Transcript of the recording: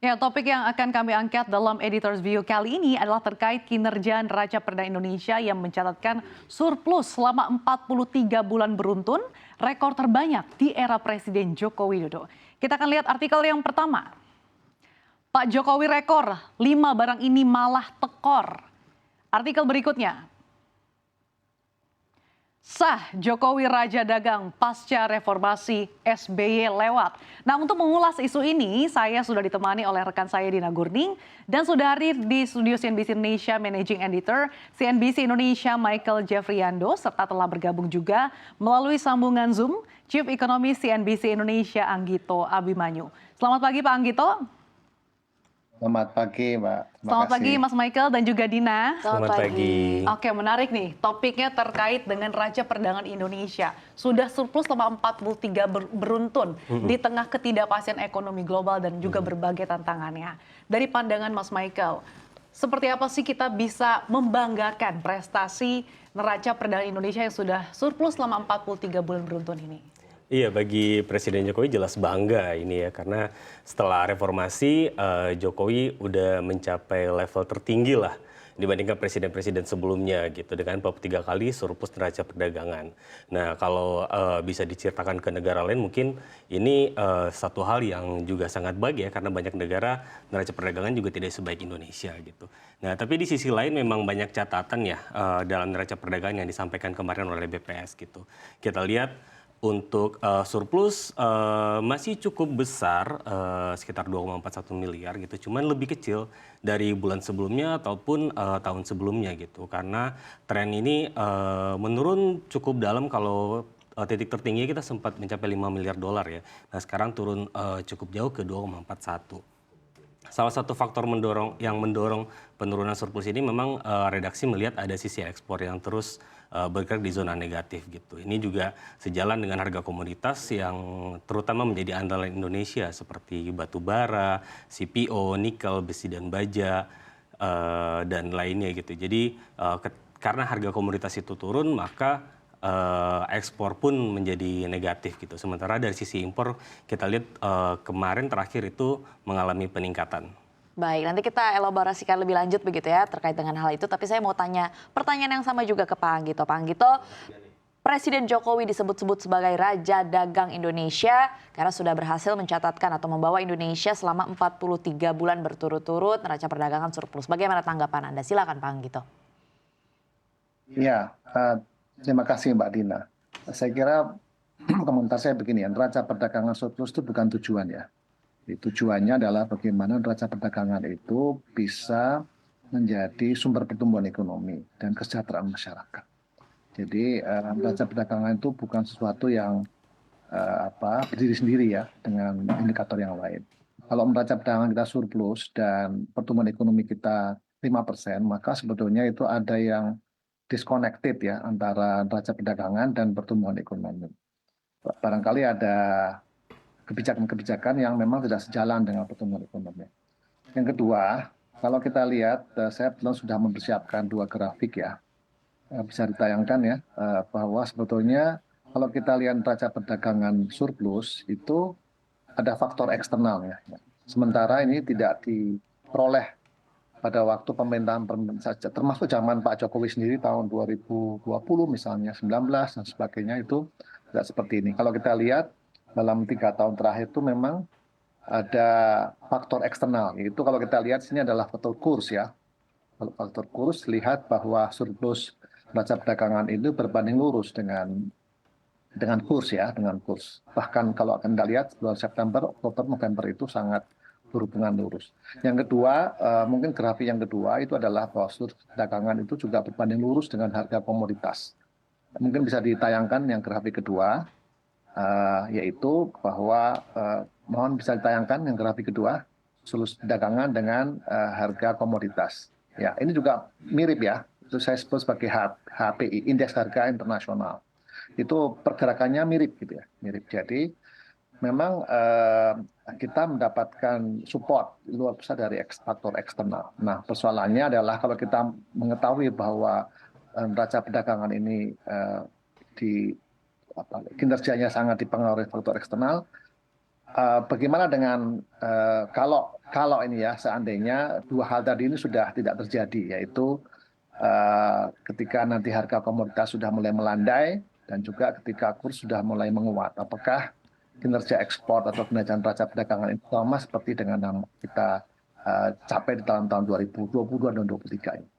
Ya, topik yang akan kami angkat dalam Editor's View kali ini adalah terkait kinerja neraca perdagangan Indonesia yang mencatatkan surplus selama 43 bulan beruntun, rekor terbanyak di era Presiden Joko Widodo. Kita akan lihat artikel yang pertama. Pak Jokowi rekor, 5 barang ini malah tekor. Artikel berikutnya. Sah Jokowi Raja Dagang pasca reformasi SBY lewat. Nah, untuk mengulas isu ini, saya sudah ditemani oleh rekan saya Dina Gurning dan sudah hadir di studio CNBC Indonesia Managing Editor CNBC Indonesia Michael Jeffriando serta telah bergabung juga melalui sambungan Zoom Chief Economist CNBC Indonesia Anggito Abimanyu. Selamat pagi Pak Anggito. Selamat pagi, Mbak. Terima Selamat kasih. pagi Mas Michael dan juga Dina. Selamat pagi. Oke, menarik nih. Topiknya terkait dengan Raca Perdagangan Indonesia. Sudah surplus selama 43 beruntun di tengah ketidakpastian ekonomi global dan juga berbagai tantangannya. Dari pandangan Mas Michael, seperti apa sih kita bisa membanggakan prestasi neraca perdagangan Indonesia yang sudah surplus selama 43 bulan beruntun ini? Iya, bagi Presiden Jokowi jelas bangga ini ya, karena setelah reformasi Jokowi udah mencapai level tertinggi lah dibandingkan presiden-presiden sebelumnya gitu, dengan 43 kali surplus neraca perdagangan. Nah, kalau bisa diceritakan ke negara lain mungkin ini satu hal yang juga sangat baik ya, karena banyak negara neraca perdagangan juga tidak sebaik Indonesia gitu. Nah, tapi di sisi lain memang banyak catatan ya dalam neraca perdagangan yang disampaikan kemarin oleh BPS gitu. Kita lihat untuk surplus masih cukup besar, sekitar 2,41 miliar gitu, cuman lebih kecil dari bulan sebelumnya ataupun tahun sebelumnya gitu. Karena tren ini menurun cukup dalam. Kalau titik tertinggi kita sempat mencapai 5 miliar dolar ya. Nah, sekarang turun cukup jauh ke 2,41. Salah satu faktor yang mendorong penurunan surplus ini memang redaksi melihat ada sisi ekspor yang terus bergerak di zona negatif gitu. Ini juga sejalan dengan harga komoditas yang terutama menjadi andalan Indonesia seperti batu bara, CPO, nikel, besi dan baja dan lainnya gitu. Jadi karena harga komoditas itu turun, maka ekspor pun menjadi negatif gitu. Sementara dari sisi impor kita lihat kemarin terakhir itu mengalami peningkatan. Baik, nanti kita elaborasikan lebih lanjut begitu ya terkait dengan hal itu. Tapi saya mau tanya pertanyaan yang sama juga ke Pak Anggito. Pak Anggito, Presiden Jokowi disebut-sebut sebagai Raja Dagang Indonesia karena sudah berhasil mencatatkan atau membawa Indonesia selama 43 bulan berturut-turut neraca perdagangan surplus. Bagaimana tanggapan Anda? Silakan Pak Anggito. Ya, terima kasih Mbak Dina. Saya kira komentar saya begini ya, neraca perdagangan surplus itu bukan tujuan ya. Tujuannya adalah bagaimana neraca perdagangan itu bisa menjadi sumber pertumbuhan ekonomi dan kesejahteraan masyarakat. Jadi neraca perdagangan itu bukan sesuatu yang berdiri sendiri ya dengan indikator yang lain. Kalau neraca perdagangan kita surplus dan pertumbuhan ekonomi kita 5%, maka sebetulnya itu ada yang disconnected ya antara neraca perdagangan dan pertumbuhan ekonomi. Barangkali ada kebijakan-kebijakan yang memang tidak sejalan dengan pertumbuhan ekonomi. Yang kedua, kalau kita lihat, saya belum sudah mempersiapkan 2 grafik ya, bisa ditayangkan ya, bahwa sebetulnya kalau kita lihat neraca perdagangan surplus itu ada faktor eksternal ya. Sementara ini tidak diperoleh pada waktu pemerintahan saja, termasuk zaman Pak Jokowi sendiri tahun 2020 misalnya, 19 dan sebagainya itu tidak seperti ini. Kalau kita lihat dalam 3 tahun terakhir itu memang ada faktor eksternal. Itu kalau kita lihat sini adalah faktor kurs ya. Kalau faktor kurs lihat bahwa surplus neraca perdagangan itu berbanding lurus dengan kurs ya, dengan kurs. Bahkan kalau akan kita lihat bulan September, Oktober, November itu sangat berhubungan lurus. Yang kedua, mungkin grafik yang kedua itu adalah bahwa surplus perdagangan itu juga berbanding lurus dengan harga komoditas. Mungkin bisa ditayangkan yang grafik kedua. Yaitu bahwa mohon bisa ditayangkan yang grafik kedua, surplus perdagangan dengan harga komoditas. Ya, ini juga mirip ya. Itu saya sebut sebagai HPI, Indeks Harga Internasional. Itu pergerakannya mirip gitu ya, mirip. Jadi memang kita mendapatkan support luar biasa dari faktor eksternal. Nah, persoalannya adalah kalau kita mengetahui bahwa neraca perdagangan ini kinerjanya sangat dipengaruhi faktor eksternal. Bagaimana dengan kalau kalau ini ya seandainya dua hal tadi ini sudah tidak terjadi, yaitu ketika nanti harga komoditas sudah mulai melandai dan juga ketika kurs sudah mulai menguat, apakah kinerja ekspor atau kinerja neraca perdagangan itu sama seperti dengan yang kita capai di tahun-tahun 2022 dan 2023 ini.